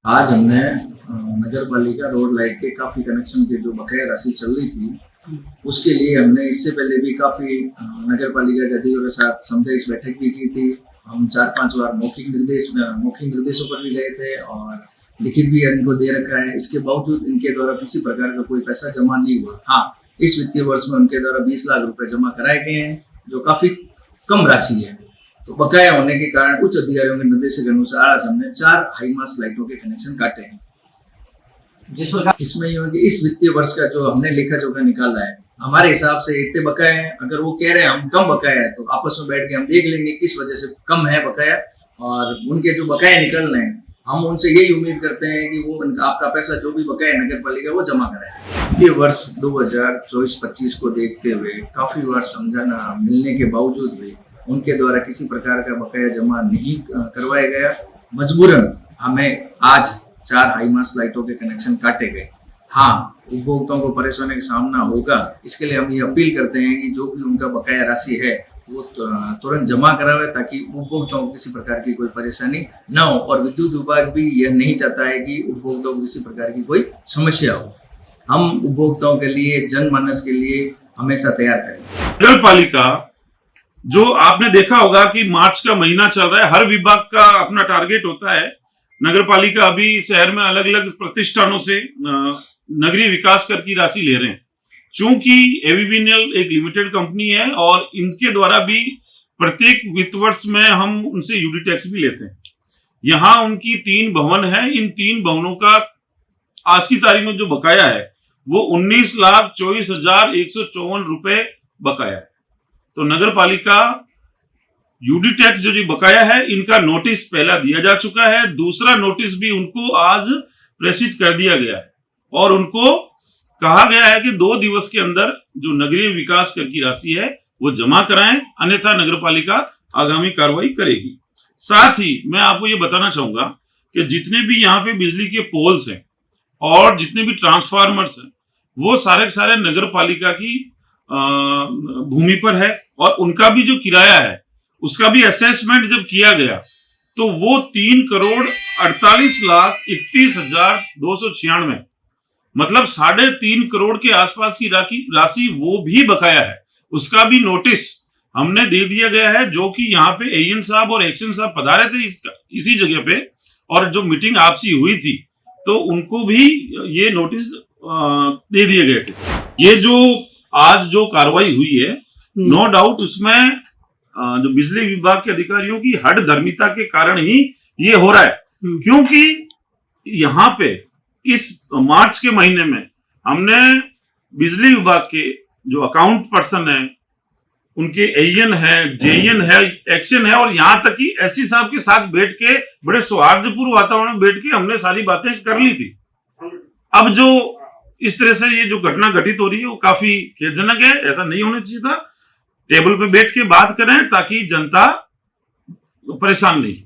आज हमने नगर पालिका रोड लाइट के काफ़ी कनेक्शन के जो बकाया राशि चल रही थी, उसके लिए हमने इससे पहले भी काफ़ी नगर पालिका के अधिकारियों के साथ समझाइश बैठक भी की थी। हम 4-5 बार मौखिक निर्देशों पर भी गए थे और लिखित भी इनको दे रखा है। इसके बावजूद इनके द्वारा किसी प्रकार का कोई पैसा जमा नहीं हुआ। हाँ, इस वित्तीय वर्ष में उनके द्वारा 20 लाख रुपए जमा कराए गए हैं, जो काफ़ी कम राशि है। तो बकाया होने के कारण उच्च अधिकारियों के निर्देश के अनुसार आज हमने 4 हाईमास्ट लाइटों के कनेक्शन काटे हैं। जिस प्रकार इसमें ये कि इस वित्तीय वर्ष का जो हमने लेखा जोखा निकाला है, हमारे हिसाब से इतने बकाए हैं। अगर वो कह रहे हैं हम कम बकाया है, तो आपस में बैठ के हम देख लेंगे किस वजह से कम है बकाया, और उनके जो बकाए निकल रहे हैं हम उनसे यही उम्मीद करते हैं कि वो आपका पैसा जो भी बकाया नगर पालिका वो जमा कराए। वित्तीय वर्ष 2024-25 को देखते हुए काफी बार समझाना मिलने के बावजूद भी उनके द्वारा किसी प्रकार का बकाया जमा नहीं करवाया गया। मजबूरन हमें आज 4 हाईमास्ट लाइटों के कनेक्शन काटे गए। हाँ, उपभोक्ताओं को परेशानी का सामना होगा, इसके लिए हम ये अपील करते हैं कि जो भी उनका बकाया राशि है वो तुरंत जमा करावे, ताकि उपभोक्ताओं को किसी प्रकार की कोई परेशानी न हो। और विद्युत विभाग भी यह नहीं चाहता है कि उपभोक्ताओं को किसी प्रकार की कोई समस्या हो। हम उपभोक्ताओं के लिए, जनमानस के लिए हमेशा तैयार करेंगे। नगर पालिका, जो आपने देखा होगा कि मार्च का महीना चल रहा है, हर विभाग का अपना टारगेट होता है। नगर पालिका अभी शहर में अलग अलग प्रतिष्ठानों से नगरीय विकास कर की राशि ले रहे हैं। चूंकि एवीबीएनएल एक लिमिटेड कंपनी है और इनके द्वारा भी प्रत्येक वित्त वर्ष में हम उनसे यूडी टैक्स भी लेते हैं। यहाँ उनकी 3 भवन है। इन 3 भवनों का आज की तारीख में जो बकाया है वो 19,24,154 रुपए बकाया है। तो नगर पालिका यूडी टैक्स जो बकाया है, इनका नोटिस पहला दिया जा चुका है। दूसरा नोटिस भी उनको आज प्रेषित कर दिया गया है और उनको कहा गया है कि 2 दिवस के अंदर जो नगरीय विकास कर की राशि है वो जमा कराएं, अन्यथा नगर पालिका आगामी कार्रवाई करेगी। साथ ही मैं आपको ये बताना चाहूंगा कि जितने भी यहाँ पे बिजली के पोल्स हैं और जितने भी ट्रांसफार्मर्स हैं, वो सारे के सारे नगर पालिका की भूमि पर है और उनका भी जो किराया है उसका भी असेसमेंट जब किया गया तो वो 3,48,31,296, मतलब 3.5 करोड़ के आसपास की राशि वो भी बकाया है। उसका भी नोटिस हमने दे दिया गया है, जो कि यहाँ पे एएन साहब और एक्शन साहब पधारे थे इसी जगह पे, और जो मीटिंग आपसी हुई थी तो उनको भी ये नोटिस दे दिए गए थे। ये जो आज जो कार्रवाई हुई है, नो डाउट उसमें जो बिजली विभाग के अधिकारियों की हठधर्मिता के कारण ही ये हो रहा है। क्योंकि यहाँ पे इस मार्च के महीने में हमने बिजली विभाग के जो अकाउंट पर्सन है, उनके एएन है, जेएन है, एक्शन है, और यहाँ तक कि एससी साहब के साथ बैठ के बड़े सौहार्दपूर्ण वातावरण में बैठ के हमने सारी बातें कर ली थी। अब जो इस तरह से ये जो घटना घटित हो रही है वो काफी खेदजनक है। ऐसा नहीं होना चाहिए था। टेबल पे बैठ के बात करें ताकि जनता परेशान नहीं।